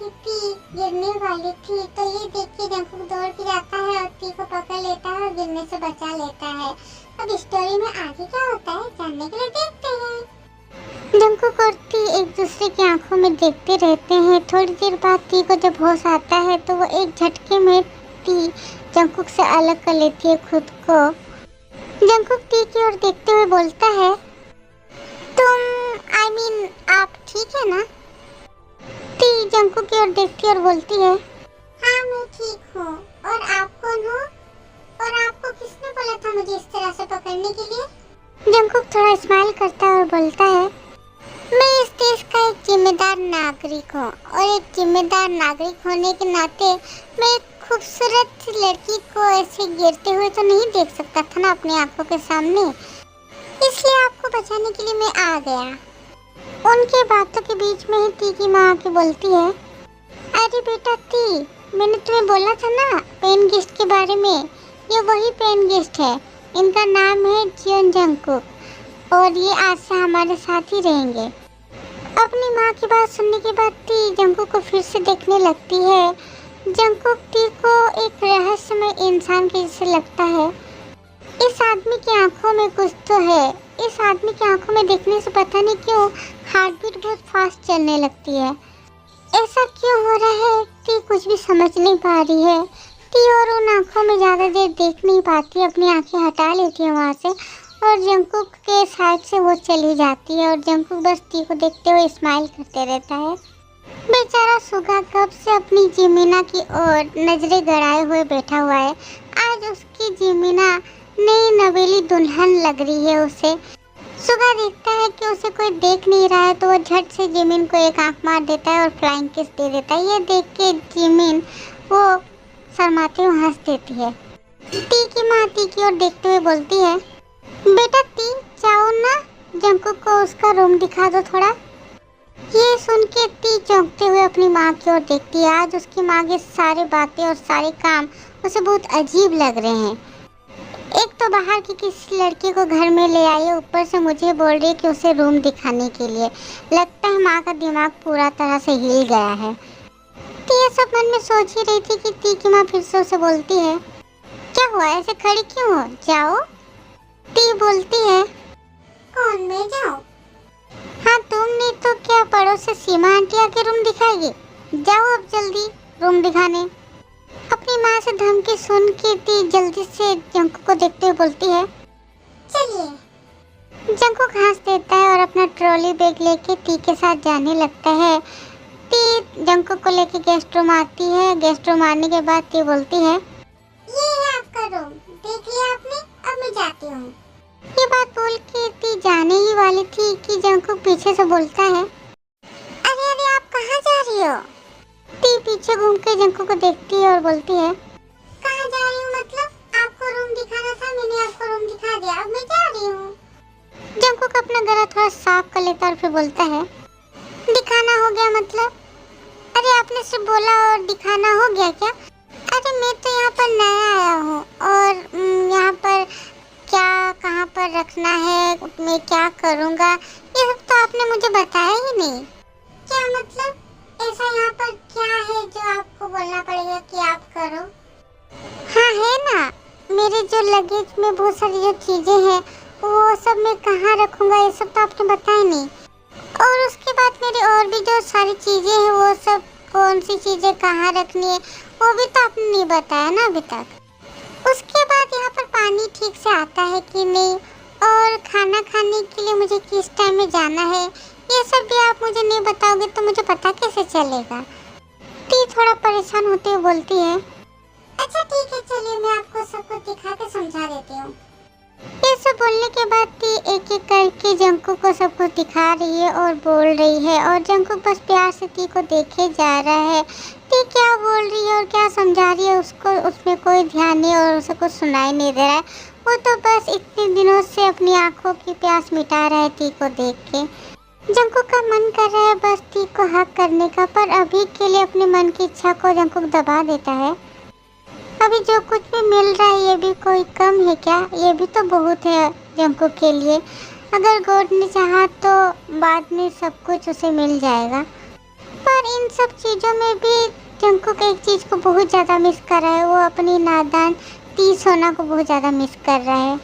कि टी गिरने वाली थी, तो ये देख के जंकुक दौड़ के जाता है और टी को पकड़ लेता है और गिरने से बचा लेता है। अब स्टोरी में आगे क्या होता है जानने के लिए देखते हैं। जंकुक और टी एक दूसरे की आंखों में देखते रहते हैं। थोड़ी देर बाद टी को जब होश आता है तो वो एक झटके में टी जंकुक से अलग कर लेती है खुद को। जंकुक टी की ओर देखते हुए बोलता है, आप ठीक है ना? टी जंकुक की ओर देखती और बोलती है, हाँ मैं ठीक हूँ। और आप कौन हो? और आपको किसने बोला था मुझे इस तरह से पकड़ने के लिए? जंकुक थोड़ा स्माइल करता है और बोलता है, मैं इस देश का एक जिम्मेदार नागरिक हूँ और एक जिम्मेदार नागरिक होने के नाते मैं एक खूबसूरत लड़की को ऐसे गिरते हुए तो नहीं देख सकता था ना अपनी आंखों के सामने, इसलिए आपको बचाने के लिए मैं आ गया। उनके बातों के बीच में ही टी की माँ आके बोलती है, अरे बेटा टी, मैंने तुम्हें बोला था ना पेन गेस्ट के बारे में, ये वही पेन गेस्ट है। इनका नाम है जियोन जंकुक और ये आज से हमारे साथ ही रहेंगे। अपनी माँ की बात सुनने के बाद टी जंकुक को फिर से देखने लगती है। जंकुक टी को एक रहस्यमय इंसान के जैसे लगता है। इस आदमी की आंखों में कुछ तो है। इस आदमी की आंखों में देखने से पता नहीं क्यों हार्ट बीट बहुत फास्ट चलने लगती है। ऐसा क्यों हो रहा है टी कुछ भी समझ नहीं पा रही है। टी और उन आंखों में ज़्यादा देर देख नहीं पाती, अपनी आंखें हटा लेती है वहाँ से और जंकुक के साइड से वो चली जाती है और जंकुक बस टी को देखते हुए स्माइल करते रहता है। बेचारा सुगा कब से अपनी जिमीना की ओर नजरें गड़ाए हुए बैठा हुआ है। आज उसकी जिमीना नई नवेली दुल्हन लग रही है उसे। सुगा देखता है कि उसे कोई देख नहीं रहा है तो वो झट से जिमिन को एक आंख मार देता है और फ्लाइंग किस दे देता है। ये देख के जिमिन वो शर्माते हुए हंस देती है। टी की माँ टी की ओर देखते हुए बोलती है, बेटा टी जाओ ना, जंकुक को उसका रूम दिखा दो थोड़ा। ये सुन के टी चौंकते हुए अपनी माँ की ओर देखती है। आज उसकी माँ के सारे बातें और सारे काम उसे बहुत अजीब लग रहे हैं। एक तो बाहर की किसी लड़की को घर में ले आई है, ऊपर से मुझे बोल रही है कि उसे रूम दिखाने के लिए। लगता है माँ का दिमाग पूरा तरह से हिल गया है। टी ये सब मन में सोच ही रही थी कि टी की माँ फिर से उसे बोलती है, क्या हुआ ऐसे खड़ी क्यों हो, जाओ। टी बोलती है, कौन मैं जाऊँ? हाँ तुम नहीं तो क्या पड़ोस से सीमा आंटी आके रूम दिखाएगी, जाओ अब जल्दी रूम दिखाने। अपनी माँ से धमकी सुन के टी जल्दी से जंकुक को देखते हुए बोलती है, चलिए। जंकुक हंस देता है और अपना ट्रॉली बैग लेके टी के साथ जाने लगता है। टी जंकुक को लेके गेस्ट रूम आती है। गेस्ट रूम आने के बाद टी बोलती है, ये है आपका रूम, देख लिया आपने, अब मैं जाती हूँ। ये बात बोल के टी जाने ही वाली थी कि जंकुक पीछे से बोलता है, अरे अरे आप कहाँ जा रही हो? टी पीछे घूम के जंकुक को देखती है और बोलती है, कहाँ जा रही हूँ मतलब? आपको रूम दिखाना था, मैंने आपको रूम दिखा दिया, अब मैं जा रही हूँ। जंकुक अपना गला थोड़ा साफ कर लेता और फिर बोलता है, दिखाना हो गया मतलब? अरे आपने सिर्फ बोला और दिखाना हो गया क्या? अरे मैं तो यहाँ पर नया आया हूँ और यहाँ पर क्या कहाँ पर रखना है, मैं क्या करूँगा, ये सब तो आपने मुझे बताया ही नहीं। क्या मतलब? ऐसा यहाँ पर क्या है जो आपको बोलना पड़ेगा कि आप करो? हाँ है ना, मेरे जो लगेज में बहुत सारी जो चीजें हैं वो सब मैं कहाँ रखूँगा, ये सब तो आपने बताया नहीं। और उसके बाद मेरे और भी जो सारी चीजें हैं वो सब कौन सी चीजें कहाँ रखनी है वो भी तो आपने नहीं बताया ना अभी तक। उसके बाद यहाँ पर पानी ठीक से आता है कि नहीं और खाना खाने के लिए मुझे किस टाइम में जाना है, ये सब भी आप मुझे नहीं बताओगे तो मुझे पता कैसे चलेगा। टी थोड़ा परेशान होते हुए बोलती है, अच्छा ठीक है चलिए मैं आपको सब कुछ दिखा के समझा देती हूँ। ये सब बोलने के बाद टी एक एक करके जंकुक को सब कुछ दिखा रही है और बोल रही है और जंकुक बस प्यार से टी को देखे जा रहा है। टी क्या बोल रही है और क्या समझा रही है उसको उसमें कोई ध्यान नहीं और उसे कुछ सुनाई नहीं दे रहा है। वो तो बस इतने दिनों से अपनी आंखों की प्यास मिटा रहा है टी को देख के। जंकुक का मन कर रहा है बस टी को हक करने का, पर अभी के लिए अपने मन की इच्छा को जंकुक दबा देता है। अभी जो कुछ भी मिल रहा है ये भी कोई कम है क्या? ये भी तो बहुत है जंकुक के लिए। अगर गॉड ने चाहा तो बाद में सब कुछ उसे मिल जाएगा। पर इन सब चीज़ों में भी जंकुक एक चीज़ को बहुत ज़्यादा मिस कर रहा है। वो अपनी नादान टी सोना को बहुत ज़्यादा मिस कर रहा है।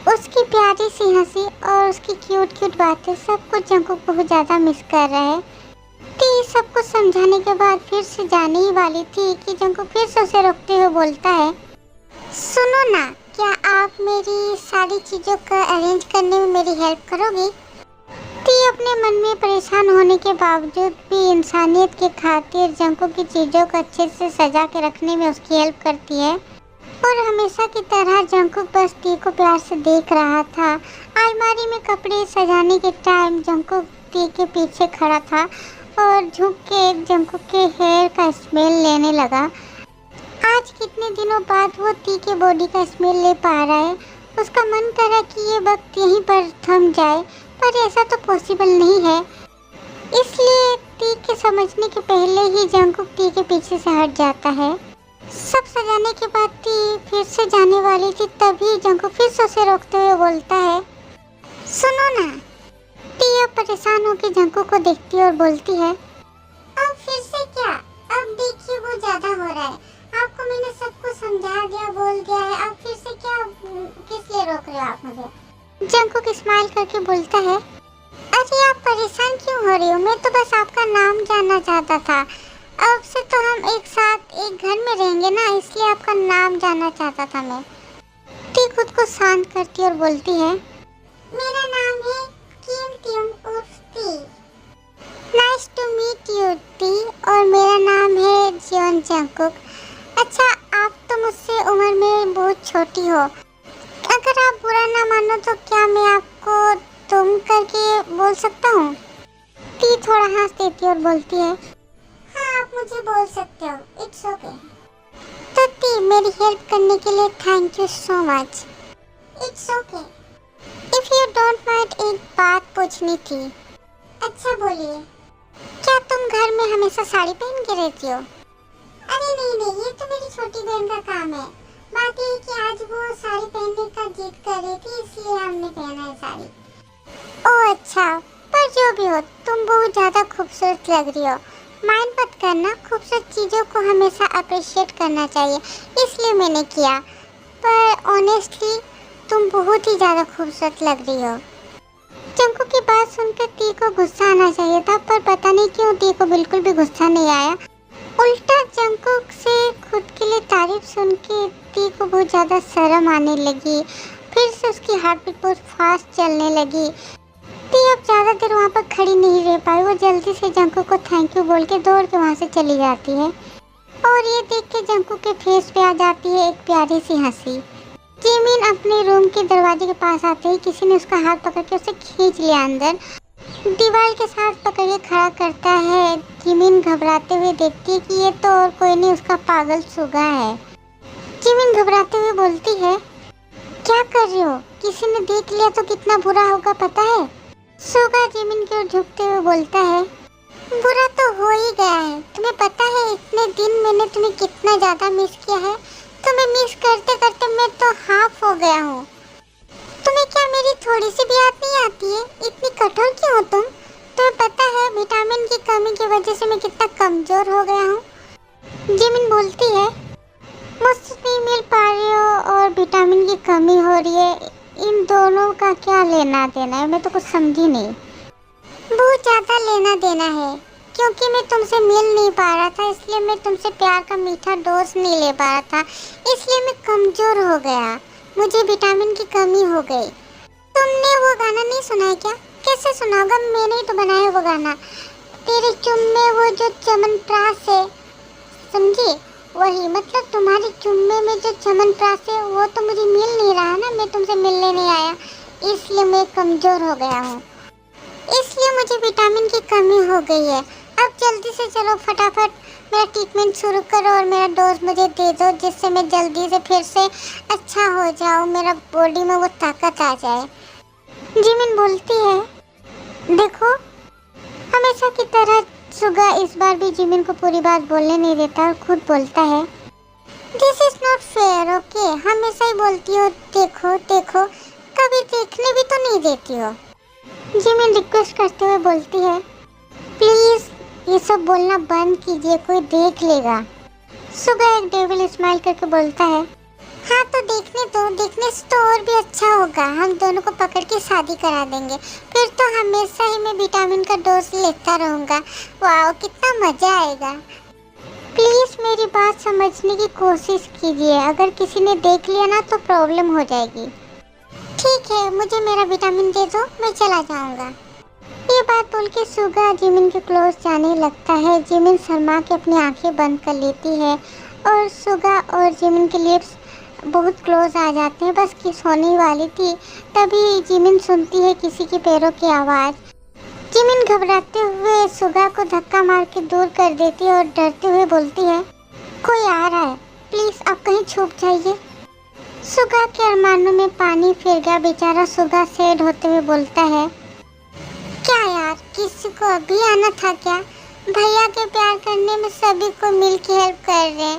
उसकी प्यारी सी हंसी और उसकी क्यूट क्यूट बातें सब कुछ जंकुक बहुत ज़्यादा मिस कर रहा है। टी सब कुछ समझाने के बाद फिर से जाने ही वाली थी कि जंकुक फिर से उसे रोकते हुए बोलता है, सुनो ना, क्या आप मेरी सारी चीज़ों का अरेंज करने में मेरी हेल्प करोगी? टी अपने मन में परेशान होने के बावजूद भी इंसानियत की खातिर जंकुक की चीज़ों को अच्छे से सजा के रखने में उसकी हेल्प करती है। और हमेशा की तरह जंकुक बस टी को प्यार से देख रहा था। अलमारी में कपड़े सजाने के टाइम जंकुक टी के पीछे खड़ा था और झुक के जंकुक के हेयर का स्मेल लेने लगा। आज कितने दिनों बाद वो टी के बॉडी का स्मेल ले पा रहा है। उसका मन कर रहा कि ये वक्त यहीं पर थम जाए, पर ऐसा तो पॉसिबल नहीं है। इसलिए टी के समझने के पहले ही जंकुक टी के पीछे से हट जाता है। सब सजाने के बाद टी फिर से जाने वाली थी, तभी जंकुक फिर से उसे रोकते हुए बोलता है, सुनो ना। टी अब परेशान होकर जंकुक को देखती है और बोलती है, अब फिर से क्या? अब देखिए वो ज्यादा हो रहा है। आपको मैंने सब कुछ समझा दिया, बोल दिया है, अब फिर से क्या? किस लिए रोक रहे हो आप मुझे? जंकुक स्माइल करके बोलता है, अरे आप परेशान क्यों हो रही हो? मैं तो बस आपका नाम जानना चाहता था। अब से तो हम एक साथ एक घर में रहेंगे ना, इसलिए आपका नाम जानना चाहता था मैं। टी खुद को शांत करती और बोलती है, मेरा नाम है किम ट्यूम उर्फ T. Nice to meet you T, और मेरा नाम है जियोन जंकुक। अच्छा, आप तो मुझसे उम्र में बहुत छोटी हो। अगर आप बुरा ना मानो तो क्या मैं आपको तुम करके बोल सकता हूँ? टी थोड़ा हंस देती और बोलती है, हाँ आप मुझे बोल सकते हो, इट्स ओके। तो टी, मेरी हेल्प करने के लिए thank you so much. It's okay. If you don't mind, एक बात पूछनी थी। अच्छा बोलिए। क्या तुम घर में हमेशा साड़ी पहन के रहती हो? अरे नहीं नहीं, ये तो मेरी छोटी बहन का काम है। बात ये है कि आज वो साड़ी पहनने का जिद कर रही थी, इसलिए हमने पहना है साड़ी। ओह अच्छा, पर जो भी हो, तुम बहुत ज़्यादा खूबसूरत लग रही हो। माइंड मत करना, खूबसूरत चीज़ों को हमेशा अप्रिशिएट करना चाहिए, इसलिए मैंने किया। पर ऑनेस्टली तुम बहुत ही ज़्यादा खूबसूरत लग रही हो। जंकुक की बात सुनकर टी को गुस्सा आना चाहिए था, पर पता नहीं क्यों टी को बिल्कुल भी गुस्सा नहीं आया। उल्टा जंकुक से खुद के लिए तारीफ सुन के टी को बहुत ज़्यादा शर्म आने लगी। फिर से उसकी हार्ट बीट बहुत फास्ट चलने लगी। टी अब ज़्यादा देर वहाँ पर खड़ी नहीं रह पाई। वो जल्दी से जंकुक को थैंक यू बोल के दौड़ के वहाँ से चली जाती है। और ये देख के जंकुक के फेस पे आ जाती है एक प्यारी सी हंसी। जिमिन अपने रूम के दरवाजे के पास आते ही किसी ने उसका हाथ पकड़ के उसे खींच लिया अंदर। दीवार के साथ पकड़ के खड़ा करता है। जिमिन घबराते हुए देखती है कि ये तो और कोई नहीं, उसका पागल सुगा है। जिमिन घबराते हुए बोलती है, क्या कर रही हो? किसी ने देख लिया तो कितना बुरा होगा पता है? सुगा जिमिन की ओर झुकते हुए बोलता है, बुरा तो हो ही गया है। तुम्हें पता है इतने दिन मैंने तुम्हें कितना ज़्यादा मिस किया है। तुम्हें मिस करते करते मैं तो हाफ हो गया हूँ। तुम्हें क्या मेरी थोड़ी सी भी याद नहीं आती है? इतनी कठोर क्यों हो तुम? तुम्हें पता है विटामिन की कमी की वजह से मैं कितना कमज़ोर हो गया हूँ। जिमिन बोलती है, मुझसे नहीं मिल पा रही हो और विटामिन की कमी हो रही है, इन दोनों का क्या लेना देना है? मैं तो कुछ समझी नहीं। बहुत ज़्यादा लेना देना है, क्योंकि मैं तुमसे मिल नहीं पा रहा था, इसलिए मैं तुमसे प्यार का मीठा डोज नहीं ले पा रहा था, इसलिए मैं कमज़ोर हो गया। मुझे विटामिन की कमी हो गई। तुमने वो गाना नहीं सुना है क्या? कैसे सुना होगा, मैंने ही तो बनाया वो गाना। तेरे चुम्मे वो जो च्यवनप्राश है, समझी? वही, मतलब तुम्हारे चुम्मे में जो च्यवनप्राश है वो तो मुझे मिल नहीं रहा ना, मैं तुमसे मिलने नहीं आया, इसलिए मैं कमज़ोर हो गया हूँ। इसलिए मुझे विटामिन की कमी हो गई है। अब जल्दी से चलो, फटाफट मेरा ट्रीटमेंट शुरू करो और मेरा डोज मुझे दे दो, जिससे मैं जल्दी से फिर से अच्छा हो जाऊँ, मेरा बॉडी में वो ताकत आ जाए। जिमिन बोलती है, देखो हमेशा की तरह सुगा इस बार भी जिमिन को पूरी बात बोलने नहीं देता और खुद बोलता है, this is not fair, okay? हमेशा ही बोलती हो देखो देखो, कभी देखने भी तो नहीं देती हो। जिमिन रिक्वेस्ट करते हुए बोलती है, प्लीज़ ये सब बोलना बंद कीजिए, कोई देख लेगा। सुगा एक डेविल स्माइल करके बोलता है, हाँ तो देखने दो, देखने से तो और भी अच्छा होगा। हम दोनों को पकड़ के शादी करा देंगे, फिर तो हमेशा ही मैं विटामिन का डोज लेता रहूँगा। वाह कितना मजा आएगा। प्लीज़ मेरी बात समझने की कोशिश कीजिए, अगर किसी ने देख लिया ना तो प्रॉब्लम हो जाएगी। ठीक है, मुझे मेरा विटामिन दे दो, मैं चला जाऊँगा। ये बात बोल के सुगा जिमिन के क्लोज जाने लगता है। जिमिन शर्मा के अपनी आंखें बंद कर लेती है और सुगा और जिमिन के लिप्स बहुत क्लोज आ जाते हैं। बस किस होने वाली थी, तभी जिमिन सुनती है किसी के पैरों की आवाज़। जिमिन घबराते हुए सुगा को धक्का मार के दूर कर देती है और डरते हुए बोलती है, कोई आ रहा है, प्लीज़ आप कहीं छुप जाइए। सुगा के अरमानों में पानी फिर गया। बेचारा सुगा सैड होते हुए बोलता है, क्या यार, किसी को अभी आना था क्या? भैया के प्यार करने में सभी को मिल के हेल्प कर रहे हैं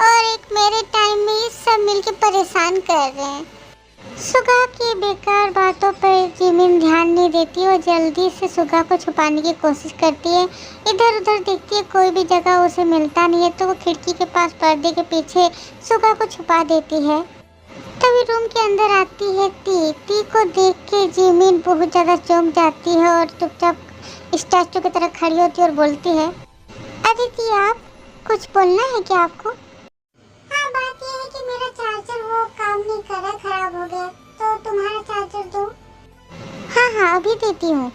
और एक मेरे टाइम में ही सब मिलके परेशान कर रहे हैं। सुगा की बेकार बातों पर जिमिन ध्यान नहीं देती और जल्दी से सुगा को छुपाने की कोशिश करती है। इधर उधर देखती है, कोई भी जगह उसे मिलता नहीं है तो वो खिड़की के पास पर्दे के पीछे सुगा को छुपा देती है। तभी रूम के अंदर आती है ती को देख के जिमिन बहुत ज़्यादा चौंक जाती है और चुपचाप स्टैचू की तरह खड़ी होती है और बोलती है, अरे ती, आप कुछ बोलना है क्या आपको? हाँ, बात ये है कि मेरा चार्जर वो काम नहीं कर रहा, खराब हो गया, तो तुम्हारा चार्जर दो। हाँ अभी देती हूँ।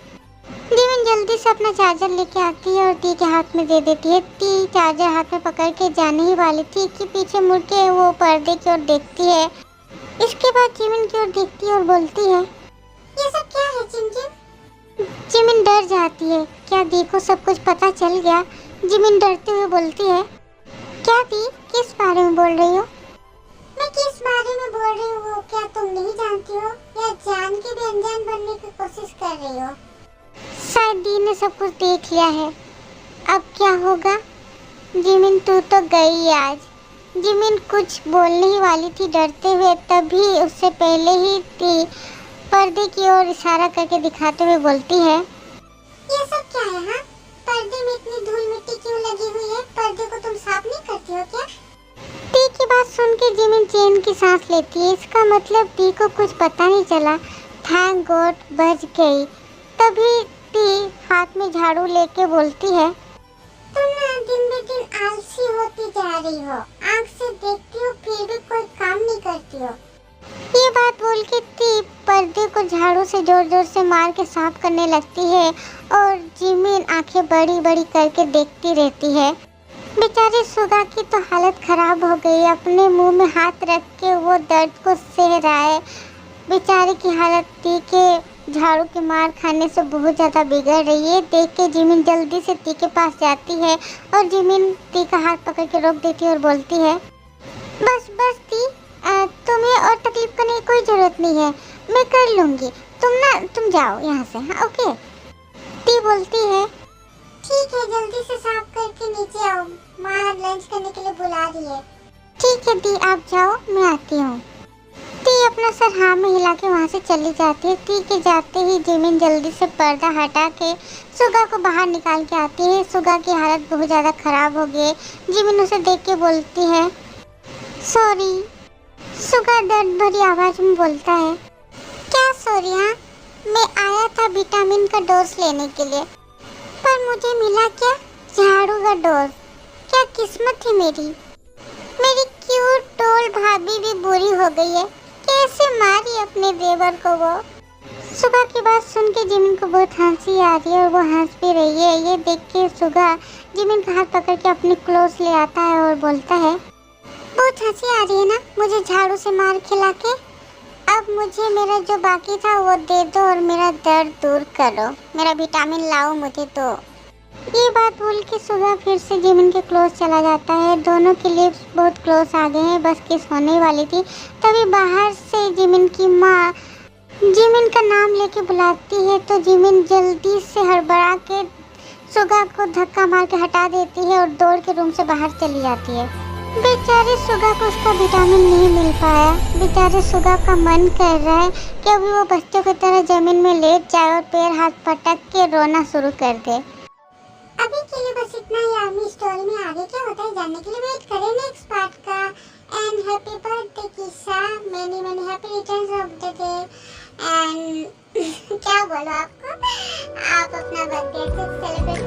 जिमिन जल्दी से अपना चार्जर लेके आती है और ती के हाथ में दे देती है। ती चार्जर हाथ में पकड़ के जाने ही वाली थी कि पीछे मुड़ के वो पर्दे की ओर देखती है। इसके बाद जिमिन की ओर देखती है और बोलती है, ये सब क्या है जिम? जिमिन डर जाती है, क्या देखो सब कुछ पता चल गया? जिमिन डरते हुए बोलती है, क्या दी, किस बारे में बोल रही हो? मैं किस बारे में बोल रही हूँ वो क्या तुम नहीं जानती हो, या जान के भी अनजान बनने की कोशिश कर रही हो? शायद दी ने सब कुछ देख लिया है, अब क्या होगा? जिमिन तू तो गई आज। जिमिन कुछ बोलने ही वाली थी डरते हुए, तभी उससे पहले ही ती पर्दे की ओर इशारा करके दिखाते हुए बोलती है, ये सब क्या है? हाँ, पर्दे में इतनी धूल मिट्टी क्यों लगी हुई है? पर्दे को तुम साफ नहीं करती हो क्या? ती की बात सुन के जिमिन चैन की सांस लेती है। इसका मतलब ती को कुछ पता नहीं चला। थैंक गॉड बच गई। तभी ती हाथ में झाड़ू लेके बोलती है, तुम ना दिन ब दिन आलसी होती जा रही हो, आँख से देखती हो फिर भी कोई काम नहीं करती हो। ये बात बोल के ती पर्दे को झाड़ू से जोर जोर से मार के साफ करने लगती है और जिमिन आंखें बड़ी बड़ी करके देखती रहती है। बेचारे सुगा की तो हालत खराब हो गई, अपने मुंह में हाथ रख के वो दर्द को सह रहा है। बेचारे की हालत ती के झाड़ू के मार खाने से बहुत ज़्यादा बिगड़ रही है। देख के जिमिन जल्दी से ती के पास जाती है और जिमिन ती का हाथ पकड़ के रोक देती है और बोलती है, बस बस ती, तुम्हें और तकलीफ करने की कोई ज़रूरत नहीं है, मैं कर लूँगी, तुम जाओ यहाँ से। हाँ ओके। ती बोलती है, ठीक है, जल्दी से साफ करके नीचे आओ, माँ लंच करने के लिए बुला रही है। ठीक है ती, आप जाओ, मैं आती हूँ। ती अपना सर हाँ में हिला के वहाँ से चली जाती है। ती के जाते ही जिमिन जल्दी से पर्दा हटा के सुगा को बाहर निकाल के आती है। सुगा की हालत बहुत ज़्यादा ख़राब हो गई है। जिमिन उसे देख के बोलती है, सॉरी। सुगा दर्द भरी आवाज़ में बोलता है, क्या सॉरी? हाँ, मैं आया था विटामिन का डोज लेने के लिए, पर मुझे मिला क्या? झाड़ू का डोज। क्या किस्मत थी मेरी क्यूट टोल भाभी भी बुरी हो गई है, कैसे मारी अपने देवर को वो। सुगा की बात सुन के जिमिन को बहुत हंसी आ रही है और वो हंस भी रही है। ये देख के सुगा जिमिन का हाथ पकड़ के अपने क्लोज ले आता है और बोलता है, बहुत हंसी आ रही है ना मुझे झाड़ू से मार खिला के? अब मुझे मेरा जो बाकी था वो दे दो और मेरा दर्द दूर करो, मेरा विटामिन लाओ मुझे दो। ये बात बोल के सुगा फिर से जिमिन के क्लोज चला जाता है। दोनों के लिप्स बहुत क्लोज आ गए हैं, बस किस होने वाली थी। तभी बाहर से जिमिन की माँ जिमिन का नाम लेके बुलाती है तो जिमिन जल्दी से हड़बड़ा के सुगा को धक्का मार के हटा देती है और दौड़ के रूम से बाहर चली जाती है। बेचारे सुगा को उसका विटामिन नहीं मिल पाया। बेचारे सुगा का मन कर रहा है कि अभी वो बच्चों की तरह जमीन में लेट जाए और पैर हाथ पटक के रोना शुरू कर दे। अभी के लिए बस में स्टोरी में आगे क्या होता है जानने के लिए वेट करें नेक्स्ट पार्ट का। एंड हैप्पी बर्थडे किस्सा, many many happy returns of the day. And क्या बोलो आपको, आप अपना बर्थडे अच्छे से सेलिब्रेट